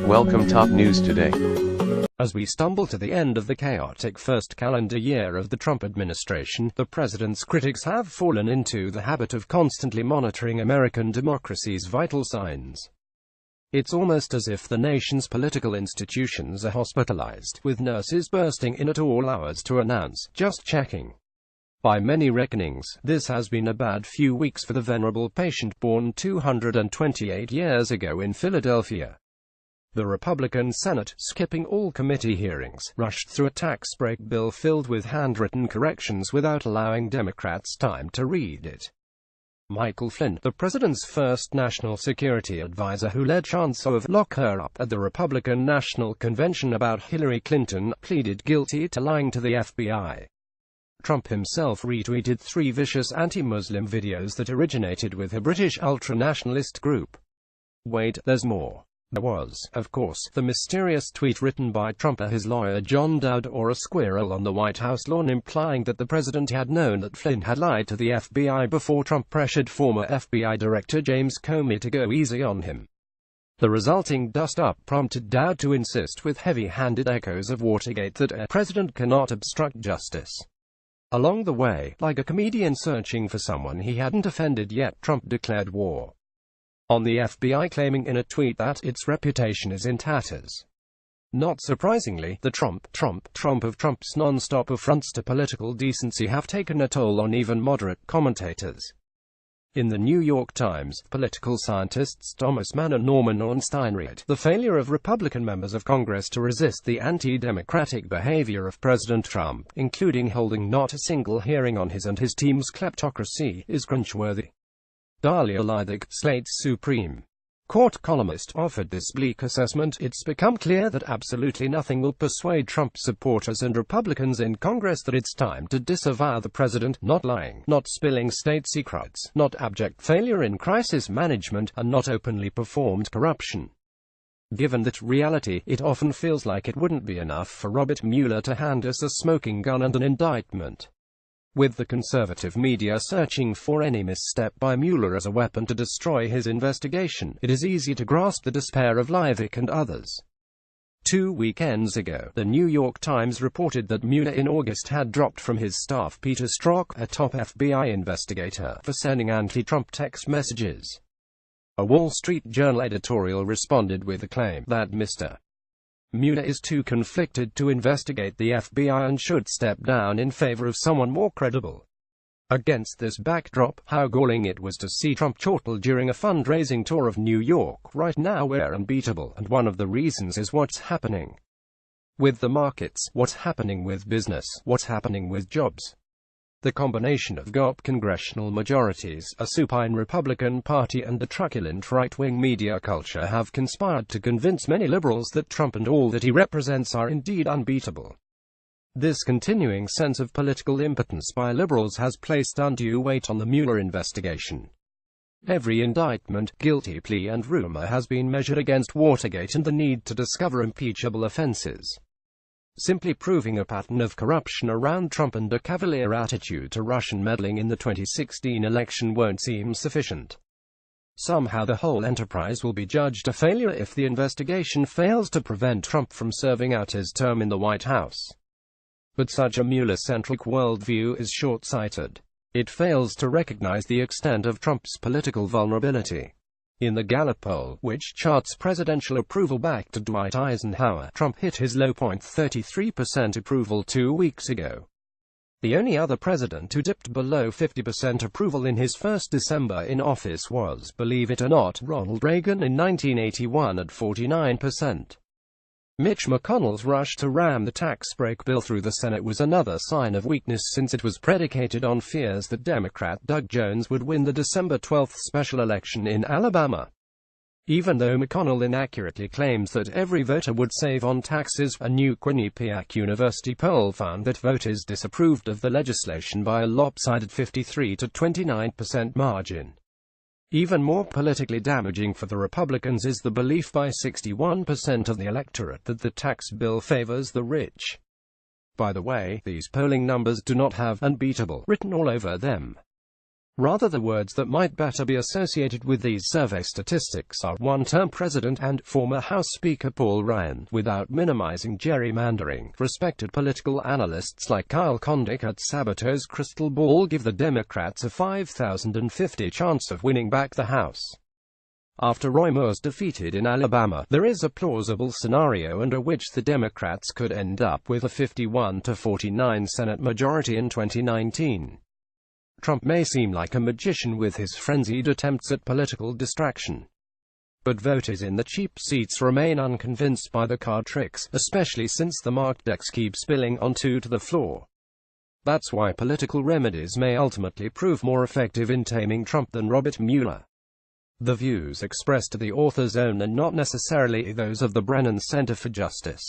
Welcome top news today. As we stumble to the end of the chaotic first calendar year of the Trump administration, the president's critics have fallen into the habit of constantly monitoring American democracy's vital signs. It's almost as if the nation's political institutions are hospitalized, with nurses bursting in at all hours to announce, "Just checking." By many reckonings, this has been a bad few weeks for the venerable patient born 228 years ago in Philadelphia. The Republican Senate, skipping all committee hearings, rushed through a tax break bill filled with handwritten corrections without allowing Democrats time to read it. Michael Flynn, the president's first national security advisor who led chants of "lock her up" at the Republican National Convention about Hillary Clinton, pleaded guilty to lying to the FBI. Trump himself retweeted 3 vicious anti-Muslim videos that originated with a British ultra-nationalist group. Wait, there's more. There was, of course, the mysterious tweet written by Trump or his lawyer John Dowd, or a squirrel on the White House lawn, implying that the president had known that Flynn had lied to the FBI before Trump pressured former FBI Director James Comey to go easy on him. The resulting dust-up prompted Dowd to insist with heavy-handed echoes of Watergate that a president cannot obstruct justice. Along the way, like a comedian searching for someone he hadn't offended yet, Trump declared war on the FBI, claiming in a tweet that its reputation is in tatters. Not surprisingly, the Trump of Trump's non-stop affronts to political decency have taken a toll on even moderate commentators. In the New York Times, political scientists Thomas Mann and Norman Ornstein read the failure of Republican members of Congress to resist the anti-democratic behavior of President Trump, including holding not a single hearing on his and his team's kleptocracy, is cringeworthy. Dahlia Lythig, Slate's Supreme Court columnist, offered this bleak assessment: "It's become clear that absolutely nothing will persuade Trump supporters and Republicans in Congress that it's time to disavow the president, not lying, not spilling state secrets, not abject failure in crisis management, and not openly performed corruption." Given that reality, it often feels like it wouldn't be enough for Robert Mueller to hand us a smoking gun and an indictment. With the conservative media searching for any misstep by Mueller as a weapon to destroy his investigation, it is easy to grasp the despair of Lythig and others. 2 weekends ago, the New York Times reported that Mueller in August had dropped from his staff Peter Strzok, a top FBI investigator, for sending anti-Trump text messages. A Wall Street Journal editorial responded with the claim that Mr. Mueller is too conflicted to investigate the FBI and should step down in favor of someone more credible. Against this backdrop, how galling it was to see Trump chortle during a fundraising tour of New York. Right now we're unbeatable, and one of the reasons is what's happening with the markets, what's happening with business, what's happening with jobs. The combination of GOP congressional majorities, a supine Republican Party, and the truculent right-wing media culture have conspired to convince many liberals that Trump and all that he represents are indeed unbeatable. This continuing sense of political impotence by liberals has placed undue weight on the Mueller investigation. Every indictment, guilty plea and rumor has been measured against Watergate and the need to discover impeachable offenses. Simply proving a pattern of corruption around Trump and a cavalier attitude to Russian meddling in the 2016 election won't seem sufficient. Somehow the whole enterprise will be judged a failure if the investigation fails to prevent Trump from serving out his term in the White House. But such a Mueller-centric worldview is short-sighted. It fails to recognize the extent of Trump's political vulnerability. In the Gallup poll, which charts presidential approval back to Dwight Eisenhower, Trump hit his low point, 33% approval 2 weeks ago. The only other president who dipped below 50% approval in his first December in office was, believe it or not, Ronald Reagan in 1981 at 49%. Mitch McConnell's rush to ram the tax break bill through the Senate was another sign of weakness, since it was predicated on fears that Democrat Doug Jones would win the December 12 special election in Alabama. Even though McConnell inaccurately claims that every voter would save on taxes, a new Quinnipiac University poll found that voters disapproved of the legislation by a lopsided 53 to 29% margin. Even more politically damaging for the Republicans is the belief by 61% of the electorate that the tax bill favors the rich. By the way, these polling numbers do not have "unbeatable" written all over them. Rather, the words that might better be associated with these survey statistics are one-term President and former House Speaker Paul Ryan, without minimizing gerrymandering. Respected political analysts like Kyle Kondik at Sabatos Crystal Ball give the Democrats a 5,050 chance of winning back the House. After Roy Moore's defeated in Alabama, there is a plausible scenario under which the Democrats could end up with a 51-49 Senate majority in 2019. Trump may seem like a magician with his frenzied attempts at political distraction, but voters in the cheap seats remain unconvinced by the card tricks, especially since the marked decks keep spilling onto the floor. That's why political remedies may ultimately prove more effective in taming Trump than Robert Mueller. The views expressed are the author's own and not necessarily those of the Brennan Center for Justice.